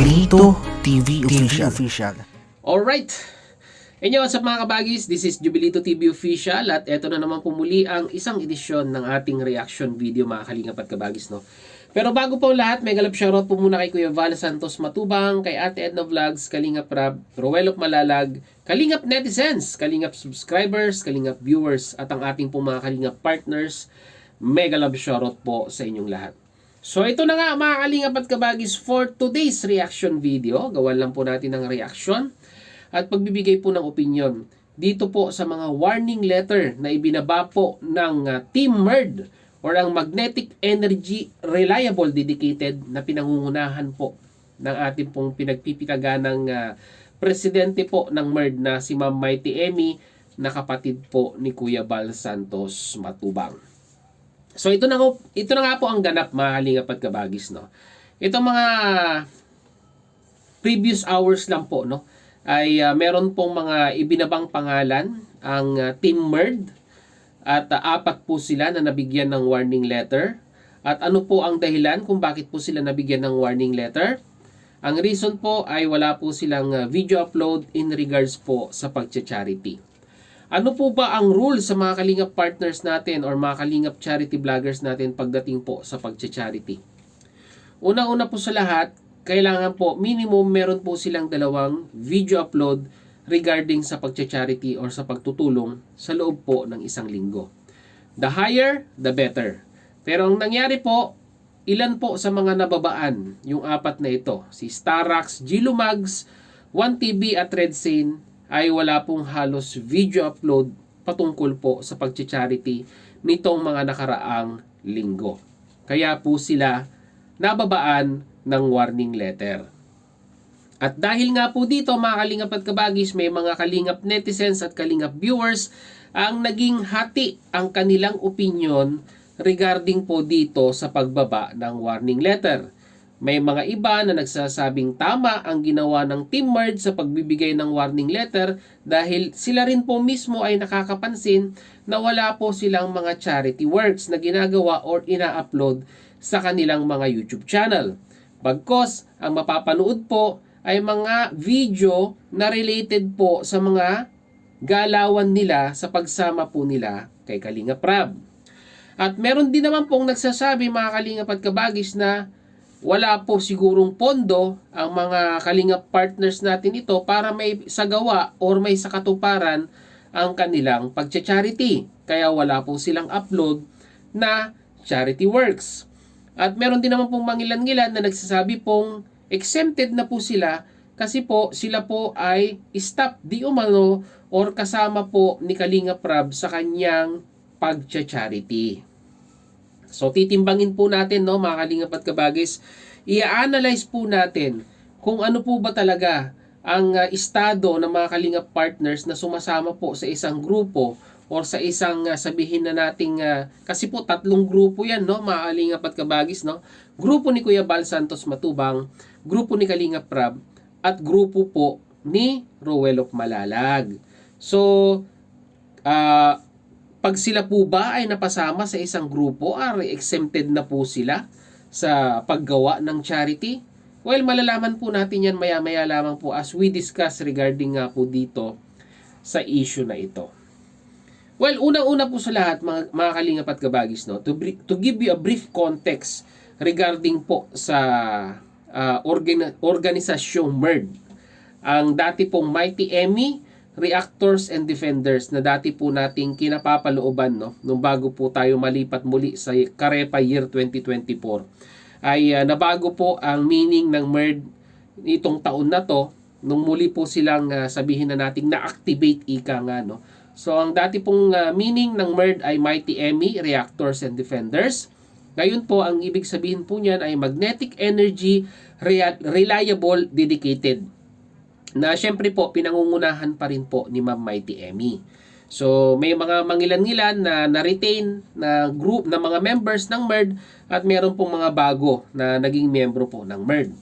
Jubilito TV Official. Alright. Inyo, what's up mga kabagis? This is Jubilito TV Official at eto na naman pumuli ang isang edisyon ng ating reaction video mga kalingap at kabagis, no? Pero bago po lahat, mega love shoutout po muna kay Kuya Val Santos Matubang, kay Ate Edna Vlogs, Kalingap Rab, Roelop Malalag, Kalingap Netizens, Kalingap Subscribers, Kalingap Viewers, at ang ating po mga Kalingap Partners. Mega love shoutout po sa inyong lahat. So ito na nga mga kalingap at kabagis for today's reaction video. Gawan lang po natin ng reaction at pagbibigay po ng opinion dito po sa mga warning letter na ibinaba po ng Team MERD or ang Magnetic Energy Reliable Dedicated na pinangungunahan po ng ating pong pinagpipitaganang presidente po ng MERD na si Ma'am Mighty Emmy na kapatid po ni Kuya Val Santos Matubang. So ito na nga po ang ganap mga kalingap at kabagis, no. Itong mga previous hours lang po, no, ay meron pong mga ibinabang pangalan ang Team MERD at apat po sila na nabigyan ng warning letter. At ano po ang dahilan kung bakit po sila nabigyan ng warning letter? Ang reason po ay wala po silang video upload in regards po sa pagcha-charity. Ano po ba ang rule sa mga kalingap partners natin or mga kalingap charity vloggers natin pagdating po sa pagcha-charity? Una-una po sa lahat, kailangan po minimum meron po silang dalawang video upload regarding sa pagcha-charity or sa pagtutulong sa loob po ng isang linggo. The higher, the better. Pero ang nangyari po, ilan po sa mga nababaan yung apat na ito? Si Starax, Gilumags, 1TV at Redsane ay wala pong halos video upload patungkol po sa pagcha-charity nitong mga nakaraang linggo. Kaya po sila nababaan ng warning letter. At dahil nga po dito mga kalingap at kabagis, may mga kalingap netizens at kalingap viewers ang naging hati ang kanilang opinion regarding po dito sa pagbaba ng warning letter. May mga iba na nagsasabing tama ang ginawa ng Team MERD sa pagbibigay ng warning letter dahil sila rin po mismo ay nakakapansin na wala po silang mga charity works na ginagawa or ina-upload sa kanilang mga YouTube channel. Bagkos, ang mapapanood po ay mga video na related po sa mga galawan nila sa pagsama po nila kay Kalingap Rab. At meron din naman pong nagsasabi mga kalingap at kabagis na wala po sigurong pondo ang mga kalingap partners natin ito para may sagawa or may sakatuparan ang kanilang pagcha-charity. Kaya wala po silang upload na charity works. At meron din naman pong mangilan-ngilan na nagsasabi pong exempted na po sila kasi po sila po ay stop di umano or kasama po ni Kalingap Rab sa kanyang pagcha-charity. So titimbangin po natin, no, mga kalingap at kabagis, i-analyze po natin kung ano po ba talaga ang estado ng mga kalingap partners na sumasama po sa isang grupo or sa isang sabihin na nating kasi po tatlong grupo yan, no, mga kalingap at kabagis, no. Grupo ni Kuya Val Santos Matubang, grupo ni Kalingap Rab, at grupo po ni Roelop Malalag. So pag sila po ba ay napasama sa isang grupo, exempted na po sila sa paggawa ng charity? Well, malalaman po natin yan maya-maya lamang po as we discuss regarding nga po dito sa issue na ito. Well, unang-una po sa lahat, mga kalingap at kabagis, no, to give you a brief context regarding po sa organisasyong MERD. Ang dati pong Mighty Emmy Reactors and Defenders na dati po nating kinapapalooban, no, nung bago po tayo malipat muli sa Karepa year 2024 ay nabago po ang meaning ng MERD itong taon na to nung muli po silang sabihin na nating na-activate ika nga, no. So ang dati pong meaning ng MERD ay Mighty Emmy Reactors and Defenders. Ngayon po ang ibig sabihin po niyan ay Magnetic Energy Reliable Dedicated, na syempre po pinangungunahan pa rin po ni Ma'am Mighty Emmy. So may mga mangilan-ngilan na na-retain na group na mga members ng MERD at meron pong mga bago na naging membro po ng MERD.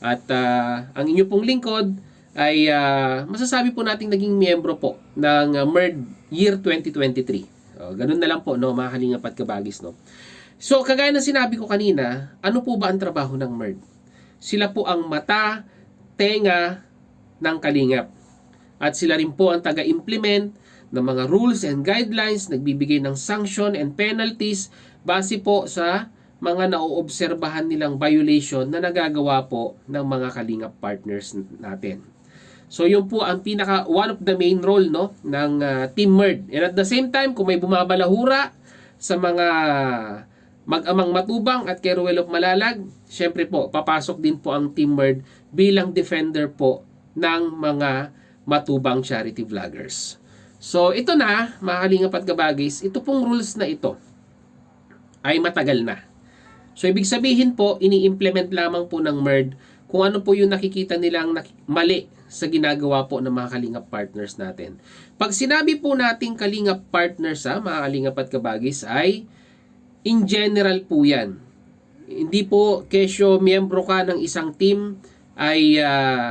At ang inyo pong lingkod ay masasabi po nating naging membro po ng MERD year 2023. Ganun na lang po, no, mga kalingap at kabagis, no. So kagaya ng sinabi ko kanina, ano po ba ang trabaho ng MERD? sila po ang mata, tenga ng Kalingap. At sila rin po ang taga-implement ng mga rules and guidelines, nagbibigay ng sanction and penalties base po sa mga nauobserbahan nilang violation na nagagawa po ng mga Kalingap partners natin. So yun po ang one of the main role, no, ng Team MERD. And at the same time, kung may bumabalahura sa mga mag-amang Matubang at kay Ruel of Malalag, syempre po papasok din po ang Team MERD bilang defender po ng mga Matubang charity vloggers. So ito na, mga Kalingap at Kabagis, ito pong rules na ito ay matagal na. So ibig sabihin po, ini-implement lamang po ng MERD kung ano po yung nakikita nilang mali sa ginagawa po ng mga Kalingap partners natin. Pag sinabi po nating Kalingap partners, mga Kalingap at Kabagis, ay in general po yan. Hindi po kesyo miyembro ka ng isang team ay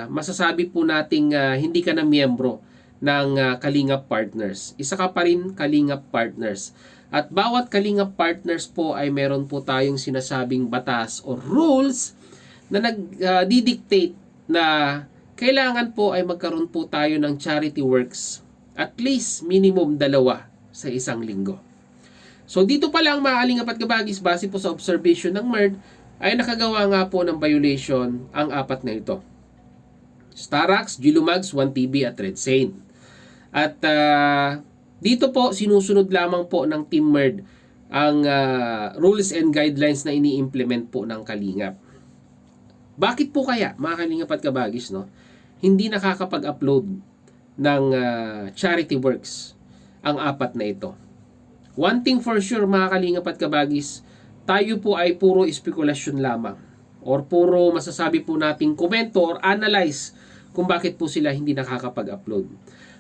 masasabi po nating hindi ka na miyembro ng Kalingap partners. Isa ka pa rin Kalingap partners. At bawat Kalingap partners po ay meron po tayong sinasabing batas o rules na nagdidictate na kailangan po ay magkaroon po tayo ng charity works at least minimum 2 sa isang linggo. So dito pa lang, mga Kalingap at Kabagis, base po sa observation ng MERD, ay nakagawa nga po ng violation ang 4 na ito. Starax, Gilumags, 1TB at Red Saint. At dito po sinusunod lamang po ng Team MERD ang rules and guidelines na ini-implement po ng Kalingap. Bakit po kaya, mga Kalingap at Kabagis, no, hindi nakakapag-upload ng charity works ang 4 na ito? One thing for sure, mga Kalingap at Kabagis, tayo po ay puro espekulasyon lamang or puro masasabi po nating komento or analyze kung bakit po sila hindi nakakapag-upload.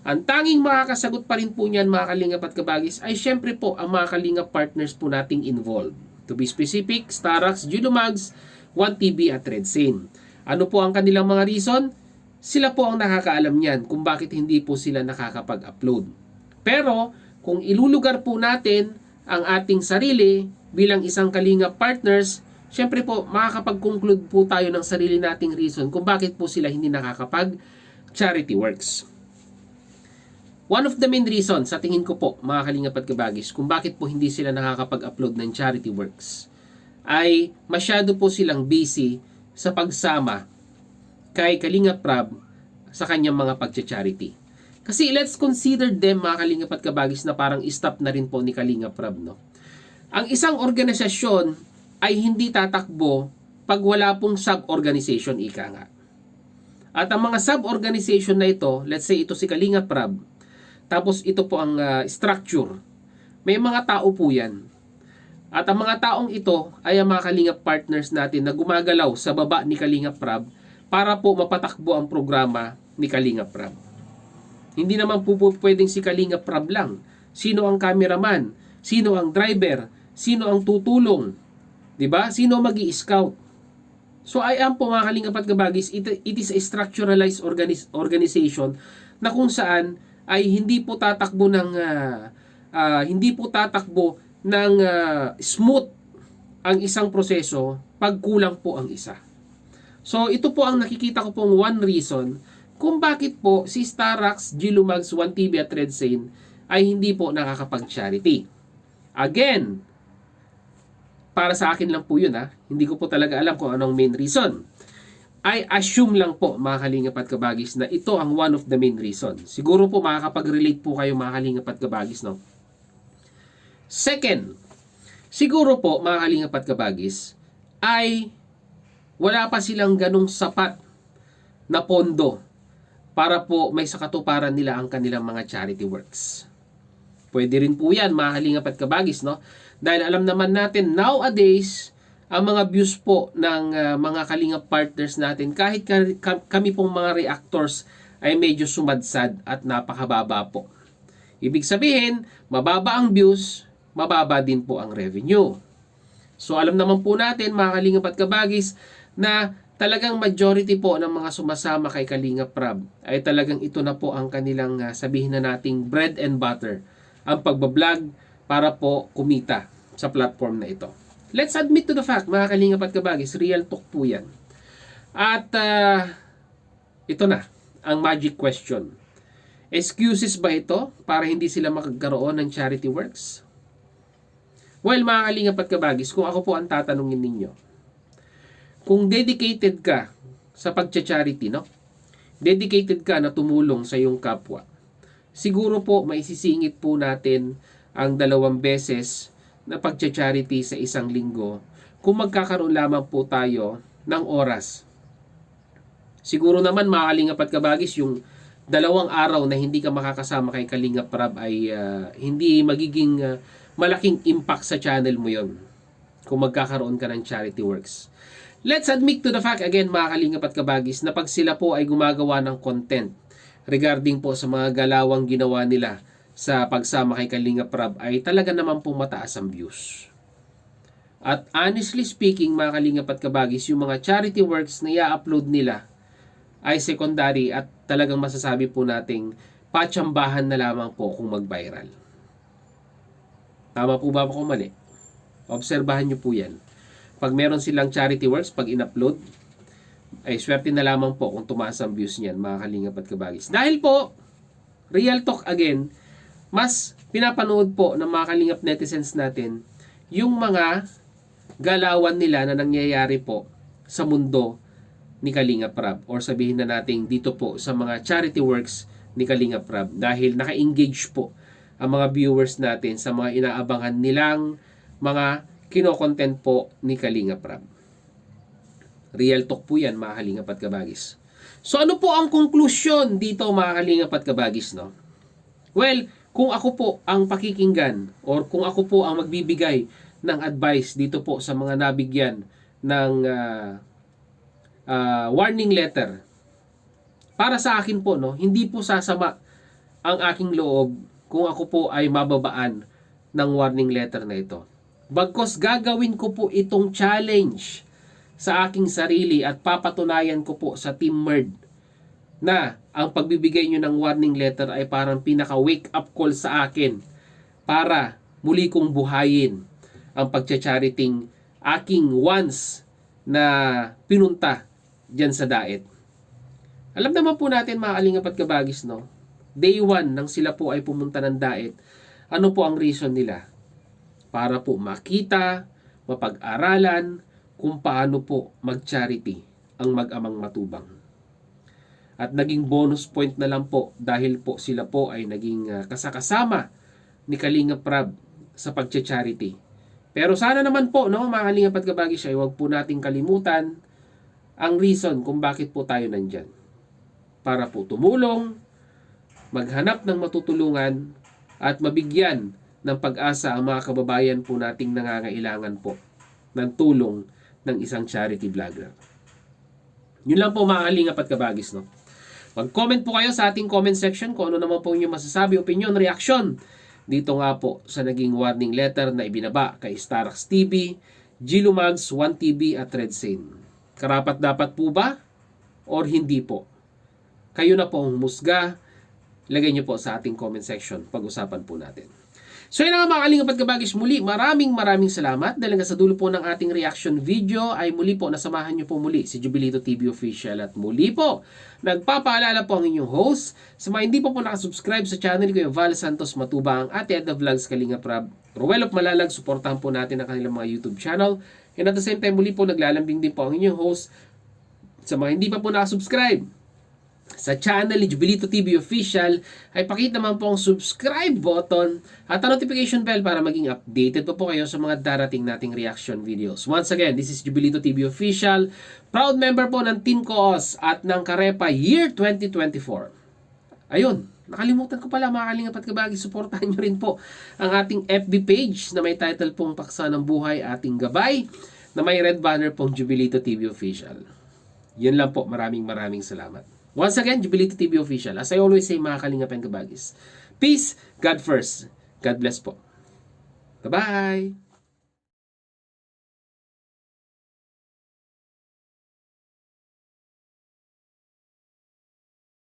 Ang tanging makakasagot pa rin po niyan, mga Kalingap at Kabagis, ay syempre po ang mga Kalingap partners po nating involved. To be specific, Starax, Gilumags, 1TB at Red Saint. Ano po ang kanilang mga reason? Sila po ang nakakaalam niyan kung bakit hindi po sila nakakapag-upload. Pero kung ilulugar po natin ang ating sarili bilang isang Kalingap partners, syempre po makakapag-conclude po tayo ng sarili nating reason kung bakit po sila hindi nakakapag-charity works. One of the main reasons, sa tingin ko po, mga Kalingap at Kabagis, kung bakit po hindi sila nakakapag-upload ng charity works, ay masyado po silang busy sa pagsama kay Kalingap Prab sa kanyang mga pagcha-charity. Kasi let's consider them, mga Kalingap at Kabagis, na parang stop na rin po ni Kalingap Prab, no? Ang isang organisasyon ay hindi tatakbo pag wala pong sub-organization, ika nga. At ang mga sub-organization na ito, let's say ito si Kalingap Prab, tapos ito po ang structure. May mga tao po yan. At ang mga taong ito ay ang mga Kalingap partners natin na gumagalaw sa baba ni Kalingap Prab para po mapatakbo ang programa ni Kalingap Prab. Hindi naman po pwedeng si Kalingap Prab lang. Sino ang cameraman? Sino ang driver? Sino ang tutulong? 'Di ba? Sino magi-scout? So I am po, mga Kalingap at Kabagis, it is a structuralized organization na kung saan ay hindi po tatakbo ng smooth ang isang proseso pag kulang po ang isa. So ito po ang nakikita ko pong one reason kung bakit po si Starax, Gilumags, 1TB at Red Saint ay hindi po nakakapag-charity. Again, para sa akin lang po yun, hindi ko po talaga alam kung anong main reason. I assume lang po, mga Kalingap at Kabagis, na ito ang one of the main reason. Siguro po makakapag-relate po kayo, mga Kalingap at Kabagis, no? Second, siguro po, mga Kalingap at Kabagis, ay wala pa silang ganong sapat na pondo para po may sakatuparan nila ang kanilang mga charity works. Pwede rin po yan, mga Kalingap at Kabagis, no? Dahil alam naman natin, nowadays, ang mga views po ng mga Kalingap partners natin, kahit kami pong mga reactors, ay medyo sumadsad at napakababa po. Ibig sabihin, mababa ang views, mababa din po ang revenue. So alam naman po natin, mga Kalingap at Kabagis, na talagang majority po ng mga sumasama kay Kalingap Prab ay talagang ito na po ang kanilang sabihin na nating bread and butter, ang pagbablog para po kumita sa platform na ito. Let's admit to the fact, mga Kalingap at Kabagis, real talk po yan. At ito na, ang magic question. Excuses ba ito para hindi sila makagkaroon ng charity works? Well, mga kalingap at kabagis, kung ako po ang tatanungin ninyo, kung dedicated ka sa pagcha-charity, no? Dedicated ka na tumulong sa iyong kapwa, siguro po maisisingit po natin ang 2 beses na pagcha-charity sa isang linggo kung magkakaroon lamang po tayo ng oras. Siguro naman mga kalingap at kabagis, yung 2 araw na hindi ka makakasama kay Kalingap Rab ay hindi magiging malaking impact sa channel mo yon kung magkakaroon ka ng charity works. Let's admit to the fact again mga kalingap at kabagis na pag sila po ay gumagawa ng content regarding po sa mga galawang ginawa nila sa pagsama kay Kalingap Rab ay talaga naman po mataas ang views. At honestly speaking mga kalingap at kabagis, yung mga charity works na i-upload nila ay secondary at talagang masasabi po nating patsambahan na lamang po kung mag-viral. Tama po ba ako mali? Obserbahan nyo po yan. Pag meron silang charity works, pag in-upload, ay swerte na lamang po kung tumaas ang views niyan, mga kalingap at kabagis. Dahil po, real talk again, mas pinapanood po ng mga kalingap netizens natin yung mga galawan nila na nangyayari po sa mundo ni Kalingap Rab, or sabihin na natin dito po sa mga charity works ni Kalingap Rab, dahil naka-engage po ang mga viewers natin sa mga inaabangan nilang mga kino-content po ni Kalingap Rab. Real talk po yan mga kalingap at kabagis. So ano po ang conclusion dito mga kalingap at kabagis, no? Well, kung ako po ang pakikinggan or kung ako po ang magbibigay ng advice dito po sa mga nabigyan ng warning letter, para sa akin po, no, hindi po sasama ang aking loob kung ako po ay mababaan ng warning letter na ito. Bagkos gagawin ko po itong challenge sa aking sarili at papatunayan ko po sa Team Merd na ang pagbibigay nyo ng warning letter ay parang pinaka-wake up call sa akin para muli kong buhayin ang pagcha-chariting aking once na pinunta dyan sa Daet. Alam naman po natin mga kalingap at kabagis, no? Day 1 nang sila po ay pumunta ng Daet, ano po ang reason nila? Para po makita, mapag-aralan kung paano po mag-charity ang mag-amang matubang. At naging bonus point na lang po dahil po sila po ay naging kasakasama ni Kalingap Rab sa pagcha-charity. Pero sana naman po, no, mga kalingap at kabagis, ay huwag po nating kalimutan ang reason kung bakit po tayo nandyan. Para po tumulong, maghanap ng matutulungan at mabigyan ng pag-asa ang mga kababayan po nating nangangailangan po ng tulong ng isang charity vlogger. Yun lang po mga kalingap at kabagis, no? Mag-comment po kayo sa ating comment section kung ano naman po inyong masasabi, opinion, reaksyon dito nga po sa naging warning letter na ibinaba kay Starax TV, Gilumags, 1TV at Redsane. Karapat dapat po ba or hindi po? Kayo na po ang humusga. Lagay nyo po sa ating comment section. Pag-usapan po natin. So yun nga mga kalingap at kabagis, muli maraming salamat dahil nga sa dulo po ng ating reaction video ay muli po nasamahan nyo po muli si Jubilito TV Official, at muli po nagpapaalala po ang inyong host sa mga hindi po nakasubscribe sa channel ko, yung Val Santos Matubang at Edna Vlogs Kalingap Rab, Ruel of Malalag. Suportahan po natin ang kanilang mga YouTube channel, and at the same time muli po naglalambing din po ang inyong host sa mga hindi pa po nakasubscribe sa channel ni Jubilito TV Official ay pakita naman po ang subscribe button at ang notification bell para maging updated po kayo sa mga darating nating reaction videos. Once again, this is Jubilito TV Official, proud member po ng Team Koos at ng Karepa Year 2024. Ayun, nakalimutan ko pala mga kalingap at kabagi, suportahan nyo rin po ang ating FB page na may title pong Paksa ng Buhay Ating Gabay na may red banner pong Jubilito TV Official. Yun lang po, maraming salamat. Once again, Jubilito TV Official. As I always say mga kalingap and kabagis, peace, God first. God bless po. Bye-bye!